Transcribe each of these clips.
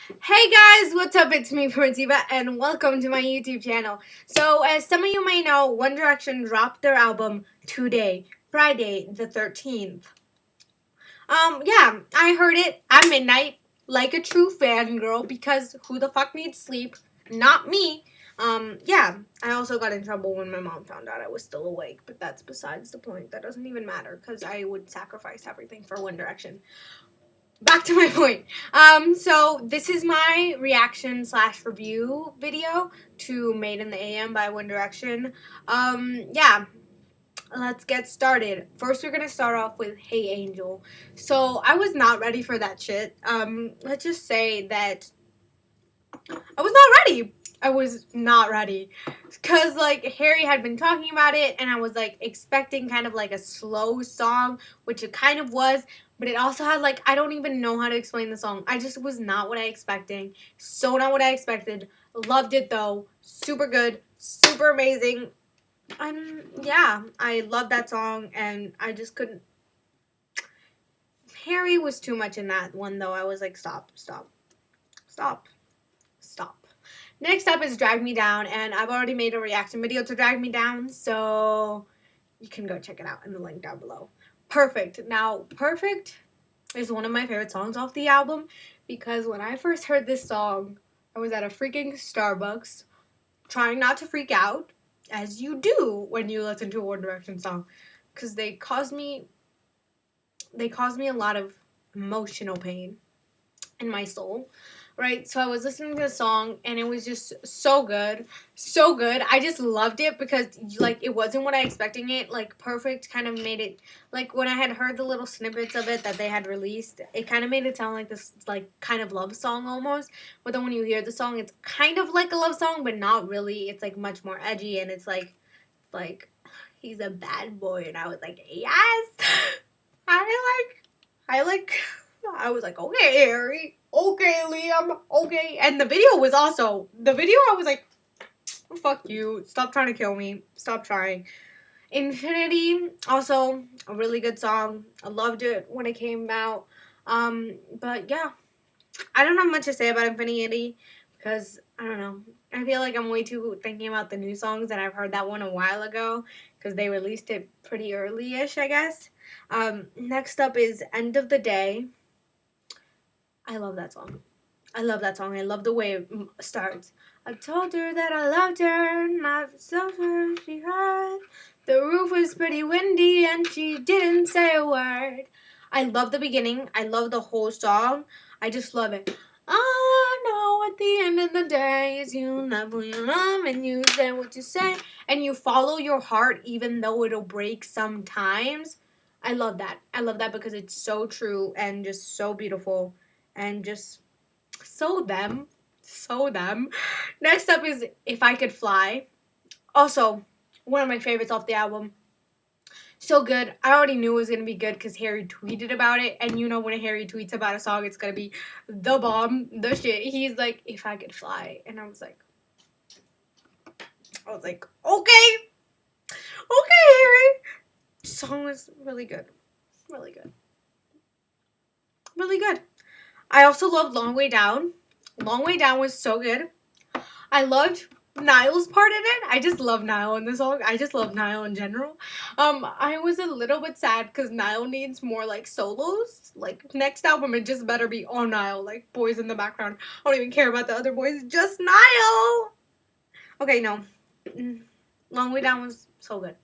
Hey guys, what's up? It's me, Primitива, and welcome to my YouTube channel. So, as some of you may know, One Direction dropped their album today, Friday the 13th. Yeah, I heard it at midnight, like a true fangirl, because who the fuck needs sleep? Not me. Yeah, I also got in trouble when my mom found out I was still awake, but that's besides the point. That doesn't even matter, because I would sacrifice everything for One Direction. Back to my point. So this is my reaction slash review video to Made in the AM by One Direction. Yeah, let's get started. First, we're gonna start off with Hey Angel. So I was not ready for that shit. Let's just say that I was not ready. I was not ready. Because, like, Harry had been talking about it, and I was, like, expecting kind of like a slow song, which it kind of was, but it also had, like, I don't even know how to explain the song. I just was not what I expected. So not what I expected. Loved it, though. Super good. Super amazing. Yeah, I love that song, and I just couldn't. Harry was too much in that one, though. I was like, stop, stop, stop, stop. Next up is Drag Me Down, and I've already made a reaction video to Drag Me Down, so you can go check it out in the link down below. Perfect. Now, Perfect is one of my favorite songs off the album because when I first heard this song, I was at a freaking Starbucks trying not to freak out, as you do when you listen to a One Direction song, because they cause me a lot of emotional pain in my soul, right? So I was listening to the song and it was just so good, so good. I just loved it because like it wasn't what I expecting it. Like Perfect kind of made it, like when I had heard the little snippets of it that they had released, it kind of made it sound like this like kind of love song almost. But then when you hear the song, it's kind of like a love song, but not really. It's like much more edgy and it's like he's a bad boy, and I was like, yes. I like I was like, okay, Harry, okay, Liam, okay. And the video was also I was like, fuck you, stop trying to kill me, stop trying. Infinity, also a really good song. I loved it when it came out. But yeah, I don't have much to say about Infinity because I don't know. I feel like I'm way too thinking about the new songs, and I've heard that one a while ago because they released it pretty early-ish, I guess. Next up is End of the Day. I love that song. I love that song. I love the way it starts. I told her that I loved her, and I so sure she heard. The roof was pretty windy, and she didn't say a word. I love the beginning. I love the whole song. I just love it. All I know at the end of the day is you love who you love, and you say what you say, and you follow your heart even though it'll break sometimes. I love that. I love that because it's so true and just so beautiful and just so them. So them. Next up is If I Could Fly. Also, one of my favorites off the album. So good. I already knew it was going to be good because Harry tweeted about it. And you know when Harry tweets about a song, it's going to be the bomb, the shit. He's like, If I Could Fly. And I was like, okay. Okay, Harry. The song was really good. Really good. Really good. I also loved Long Way Down. Long Way Down was so good. I loved Niall's part in it. I just love Niall in the song. I just love Niall in general. I was a little bit sad because Niall needs more like solos. Like next album, it just better be all Niall, like boys in the background. I don't even care about the other boys, just Niall. Okay, no. Long Way Down was so good.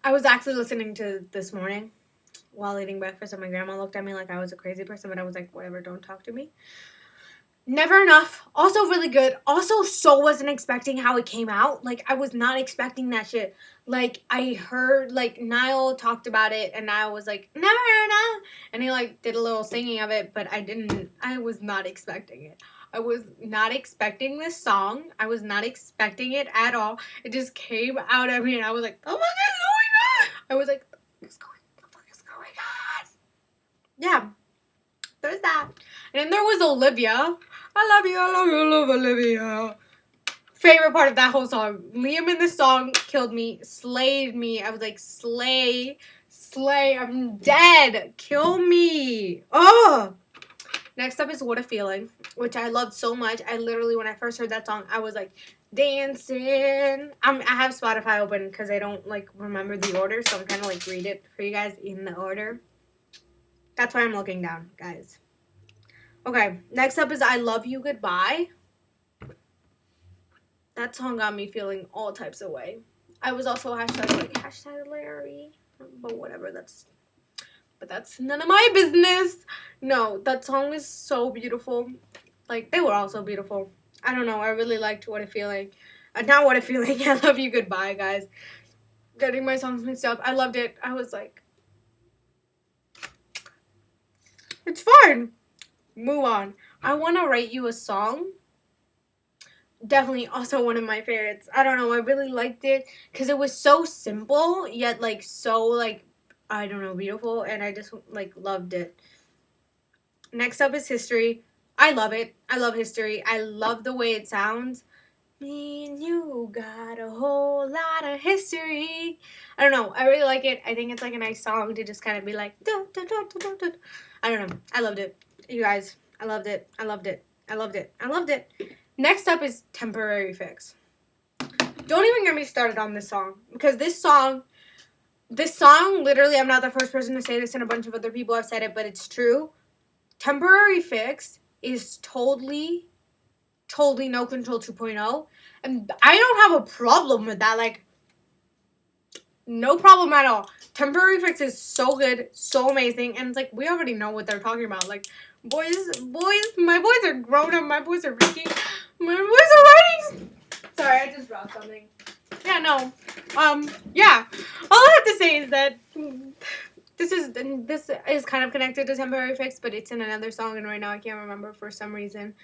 I was actually listening to this morning while eating breakfast, and my grandma looked at me like I was a crazy person, but I was like, whatever, don't talk to me. Never Enough. Also really good. Also so wasn't expecting how it came out. Like I was not expecting that shit. Like I heard like Niall talked about it and Niall was like, Never Enough. And he like did a little singing of it, but I was not expecting it. I was not expecting this song. I was not expecting it at all. It just came out at me and I was like, the fuck is going on? I was like, the fuck is going on? Yeah. There's that. And then there was Olivia. I love you, I love you, I love Olivia. Favorite part of that whole song. Liam in this song killed me, slayed me. I was like, slay, I'm dead. Kill me. Oh, Next up is What a Feeling, which I loved so much. I literally, when I first heard that song, I was like dancing. I have Spotify open because I don't like remember the order, so I'm trying to like read it for you guys in the order. That's why I'm looking down, guys. Okay, next up is I Love You Goodbye. That song got me feeling all types of way. I was also hashtag Larry, but whatever. But that's none of my business. No, that song is so beautiful. Like, they were all so beautiful. I don't know. I really liked What a Feeling. Not What a Feeling. I Love You Goodbye, guys. Getting my songs mixed up. I loved it. I was like, it's fine. Move on. I Want to Write You a Song. Definitely also one of my favorites. I don't know. I really liked it because it was so simple, yet, like, so, like, I don't know, beautiful. And I just, like, loved it. Next up is History. I love it. I love History. I love the way it sounds. Me and you got a whole lot of history. I don't know. I really like it. I think it's like a nice song to just kind of be like, dun, dun, dun, dun, dun, dun. I don't know. I loved it. You guys, I loved it. I loved it. I loved it. I loved it. Next up is Temporary Fix. Don't even get me started on this song because this song, literally, I'm not the first person to say this, and a bunch of other people have said it, but it's true. Temporary Fix is totally No Control 2.0, and I don't have a problem with that. Like, no problem at all. Temporary Fix is so good, so amazing, and it's like we already know what they're talking about. Like, boys, my boys are grown up. My boys are reading. My boys are writing. Sorry, I just dropped something. Yeah, no. Yeah. All I have to say is that this is kind of connected to Temporary Fix, but it's in another song, and right now I can't remember for some reason.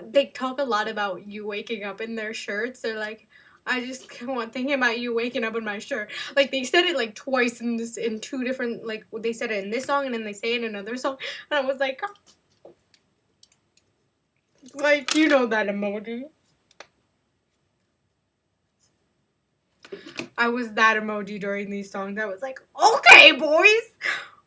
They talk a lot about you waking up in their shirts. They're like, I just can't thinking about you waking up in my shirt. Like, they said it like twice in two different, like, they said it in this song and then they say it in another song, and I was like, you know that emoji. I was that emoji during these songs. I was like, okay, boys.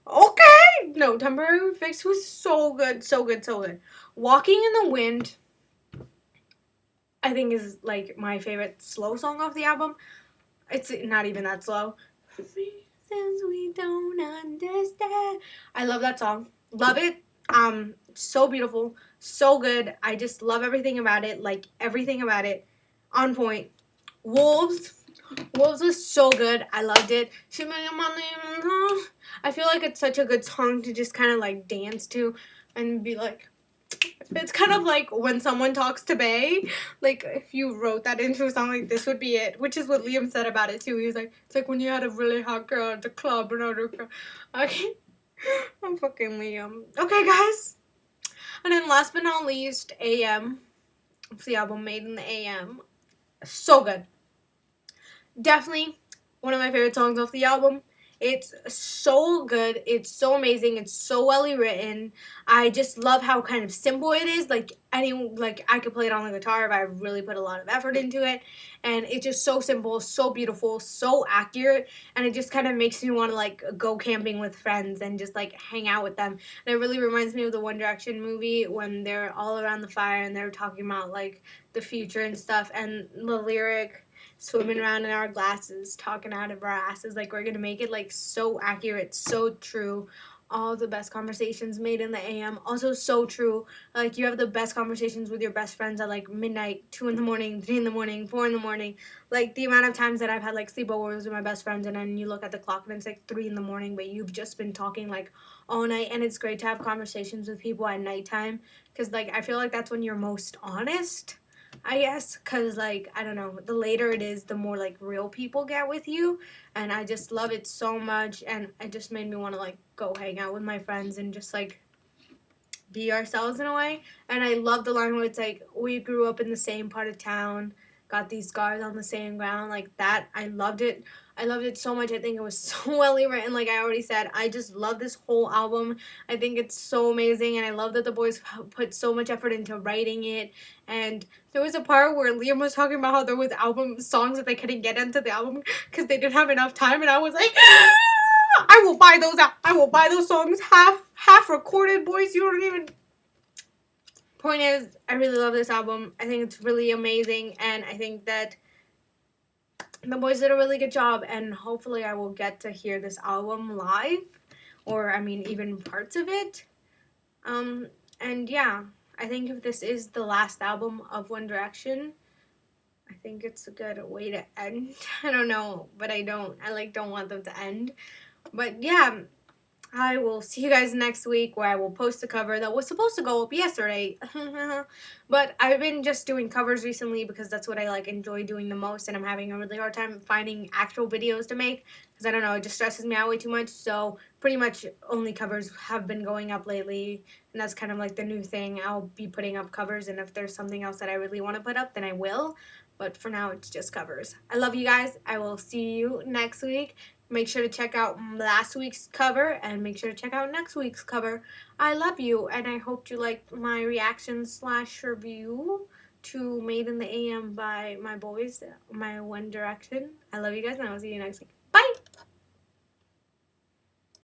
Okay. No, Temporary Fix was so good, so good, so good. Walking in the Wind, I think, is like my favorite slow song off the album. It's not even that slow. Reasons we don't understand. I love that song. Love it. So beautiful, so good. I just love everything about it. Like, everything about it. On point. Wolves was so good. I loved it. I feel like it's such a good song to just kind of like dance to and be like, it's kind of like When Someone Talks to Bae. Like, if you wrote that into a song, like, this would be it. Which is what Liam said about it too. He was like, it's like when you had a really hot girl at the club and other girl. Okay. I'm fucking Liam. Okay, guys. And then last but not least, AM. It's the album Made in the AM. So good. Definitely one of my favorite songs off the album. It's so good. It's so amazing. It's so well written. I just love how kind of simple it is. Like, I could play it on the guitar if I really put a lot of effort into it. And it's just so simple, so beautiful, so accurate. And it just kind of makes me want to like go camping with friends and just like hang out with them. And it really reminds me of the One Direction movie when they're all around the fire and they're talking about like the future and stuff. And the lyric, swimming around in our glasses, talking out of our asses, like, we're gonna make it like so accurate, so true. All the best conversations made in the AM, also so true. Like, you have the best conversations with your best friends at like midnight, 2 in the morning, 3 in the morning, 4 in the morning. Like, the amount of times that I've had like sleepovers with my best friends, and then you look at the clock and it's like 3 in the morning, but you've just been talking like all night. And it's great to have conversations with people at nighttime, because like I feel like that's when you're most honest, I guess, because, like, I don't know, the later it is, the more, like, real people get with you, and I just love it so much, and it just made me want to, like, go hang out with my friends and just, like, be ourselves in a way. And I love the line where it's, like, we grew up in the same part of town, got these scars on the same ground, like, that. I loved it. I loved it so much. I think it was so well written, like I already said. I just love this whole album. I think it's so amazing, and I love that the boys put so much effort into writing it. And there was a part where Liam was talking about how there was album songs that they couldn't get into the album because they didn't have enough time, and I was like, I will buy those out. I will buy those songs half recorded, boys. You don't even. point is, I really love this album. I think it's really amazing, and I think that the boys did a really good job, and hopefully I will get to hear this album live, or I mean even parts of it. And yeah, I think if this is the last album of One Direction, I think it's a good way to end. I don't know, but I don't want them to end. But yeah, I will see you guys next week, where I will post a cover that was supposed to go up yesterday. But I've been just doing covers recently because that's what I enjoy doing the most, and I'm having a really hard time finding actual videos to make because I don't know, it just stresses me out way too much. So pretty much only covers have been going up lately, and that's kind of like the new thing. I'll be putting up covers, and if there's something else that I really want to put up, then I will. But for now, it's just covers. I love you guys. I will see you next week. Make sure to check out last week's cover and make sure to check out next week's cover. I love you, and I hope you liked my reaction / review to Made in the AM by my boys, my One Direction. I love you guys, and I will see you next week.